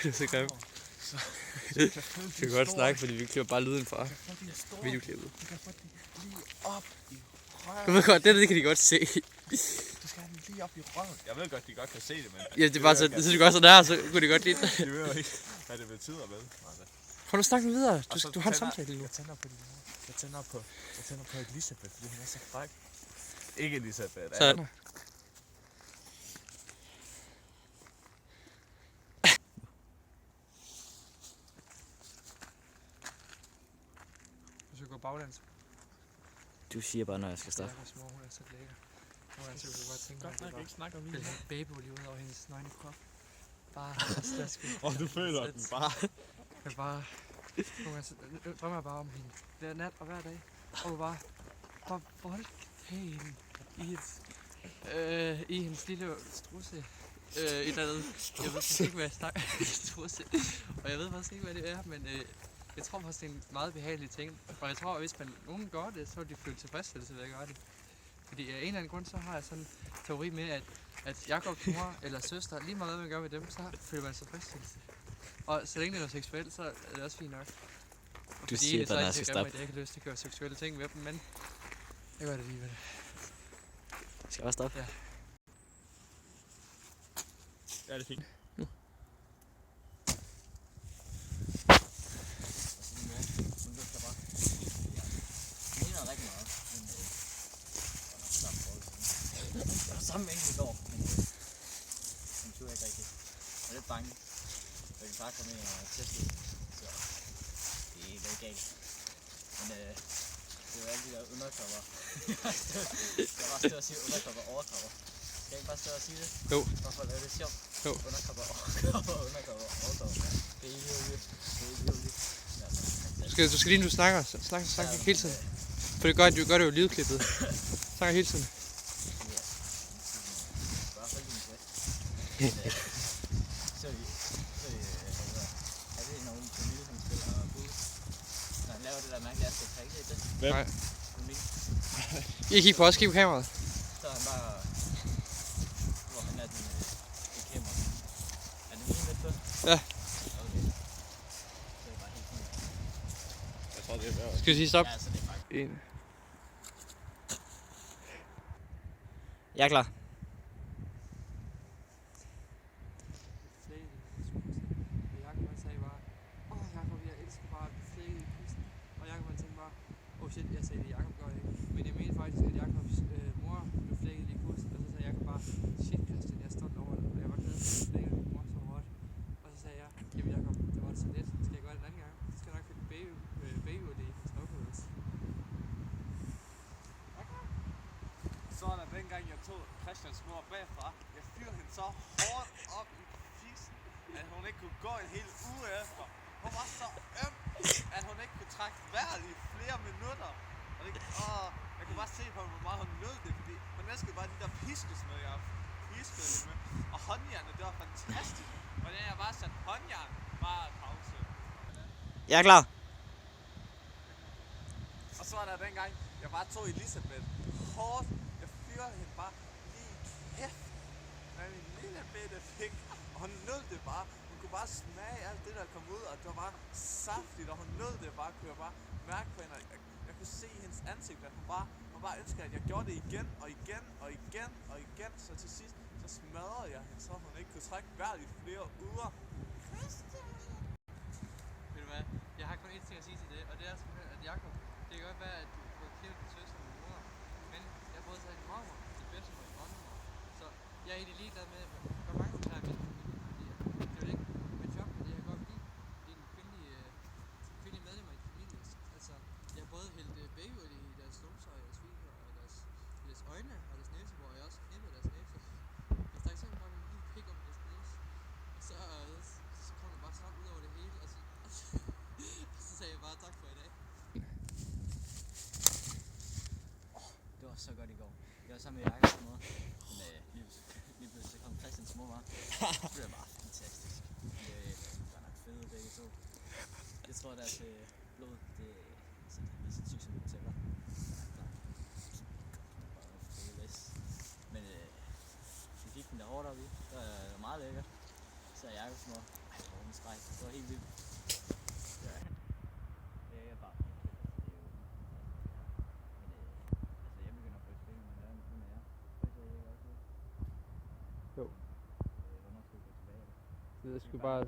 Du er så grim. Vi kan godt snakke, fordi vi klipper bare lyden fra videoklippet. Du kan få den lige op i røven. Du ved godt, det kan de godt se. Du skal have den lige op i røven. Jeg ved godt, de godt kan se det, men... Ja, det er bare så, så du gør sådan der, så kunne de godt lide det. De ved jo ikke, hvad det betyder med. Prøv nu at snakke videre. Du har en samtale lige nu. Jeg tænder på Elisabeth, fordi hun er så fræk. Ikke Elisabeth. Sådan. Du skal gå baglæns. Du siger bare, når jeg skal stoppe. Jeg er små, hun er så lækker. Nogle gange så kunne jeg godt tænke mig, Godt nok ikke snakke om at min. det var baby ud over hendes nøgne krop. Bare slaske. Du føler den bare. Jeg bare... Nogle gange så drømmer jeg bare om hende. Hver nat og hver dag. Og bare voldtage hende i hendes lille strusse. Et eller andet. Jeg ved faktisk ikke, hvad jeg snakker om. Strusse. Og jeg ved faktisk ikke, hvad det er, men jeg tror faktisk, det er en meget behagelig ting. Og jeg tror, at hvis nogen gør det, så vil de føle tilfredsstillelse ved at gøre det. Fordi af en eller anden grund, så har jeg sådan en teori med, at Jakobs mor eller søster, lige meget hvad man gør med dem, så føler man tilfredsstillelse. Og så længe det er noget seksuelt, så er det også fint nok. Du siger bare, når jeg skal stoppe. Jeg ikke har lyst til at gøre seksuelle ting med dem, men jeg gør det alligevel. Skal jeg også stoppe? Ja. Ja, det er fint. Sammen med en i går, men han turde ikke rigtigt. Jeg er lidt bange. Jeg kan bare komme ind og teste lidt, så det er ikke galt. Men det er jo alle de der undercover. Jeg bare stå og sige undercover, overcover. Skal jeg ikke bare stå og sige det? Jo. Hvorfor er det sjovt? Jo. Undercover, overcover, undercover, overcover. Det er ikke jo. Du skal lige nu snakke hele tiden. For det gør det jo lydklippet. Snakker hele tiden. Så er det nogen Camille, som spiller bud? Når han laver det der mærkelige ansigt, har I ikke set det? Hvem? Nej. Camille. I kigger på os, kig på kameraet. Så er han bare... Hvor han er din kamera. Er det lige lidt på? Ja. Okay. Så er det bare helt fint. Jeg tror, det er værd. Skal vi sige stop? Ja, så det er faktisk... En. Jeg er klar. Jakob han sagde bare, Jakob, jeg elsker bare at blive flækket i kysten. Og Jakob han tænkte bare, shit, jeg sagde det, Jakob gør det ikke. Men jeg mente faktisk, at Jakobs mor blev flækket i kysten. Og så sagde Jakob bare, shit Christian, jeg er stolt over det. Og jeg var glad for, at du flækkede min mor så hårdt. Og så sagde jeg, jamen Jakob, det var så let. Skal jeg gøre det en anden gang? Så skal jeg nok finde baby i Snowflakes. Så er der dengang, jeg tog Christians mor bagfra. Jeg fyrede hende så hårdt op i fissen, at hun ikke kunne gå en hel uge efter. Hun var så øm, at hun ikke kunne trække vejret i flere minutter. Og jeg kunne bare se på, hvor meget hun nød det, fordi hun elskede bare de der piskesmæd, jeg piskede hende med. Og håndjernene, det var fantastisk. Og da jeg bare satte håndjern, bare pause. Jeg er klar. Og så var der dengang, jeg bare tog Elisabeth hårdt. Jeg fyrede hende bare lige i kæft med min lille bitte fik. Og hun nød det bare. Hun kunne bare smage alt det, der kom ud, og det var bare saftigt, og hun nød det bare. Kunne jeg bare mærke på hende, jeg kunne se i hendes ansigt, at hun bare ønskede, at jeg gjorde det igen og igen og igen og igen. Så til sidst, så smadrede jeg hende, så hun ikke kunne trække vejret i flere uger. Ved du hvad? Jeg har kun ét ting at sige til det, og det er simpelthen, at Jakob, det kan godt være, at du får kævet din søster og din mor, men jeg har både taget din mormor, din bedstemor og din oldemor, så jeg er egentlig ligeglad med, hvor mange du tager med. Det er jo ikke mit job, men jeg kan godt lide dine kvindelige medlemmer i din familie. Altså, jeg har både hældt baby i deres numser og deres fiber og deres øjne og deres næse, hvor jeg også knippede deres næse. Hvis der eksempel var en lille pik om deres næse, så kom der bare sammen ud over det hele, og så sagde jeg bare tak for i dag. Det var så godt i går. Jeg var sammen med Jakobs mor. Men lige pludselig kom Christians mor bare. Det var bare fantastisk. Det var nok fede begge to. Jeg tror deres blod, det er sindssygt som det tæller. Men de fik den der hårdt op i. Det var meget lækkert. Så er Jakobs mor. hvor hun skreg. Det var helt vildt. Ja. Det er bare det er jo men altså jeg begynder på et spil, men der er nu er jeg. Hvad siger jeg også? Jo. Hvornår skal vi gå tilbage? Det er sgu bare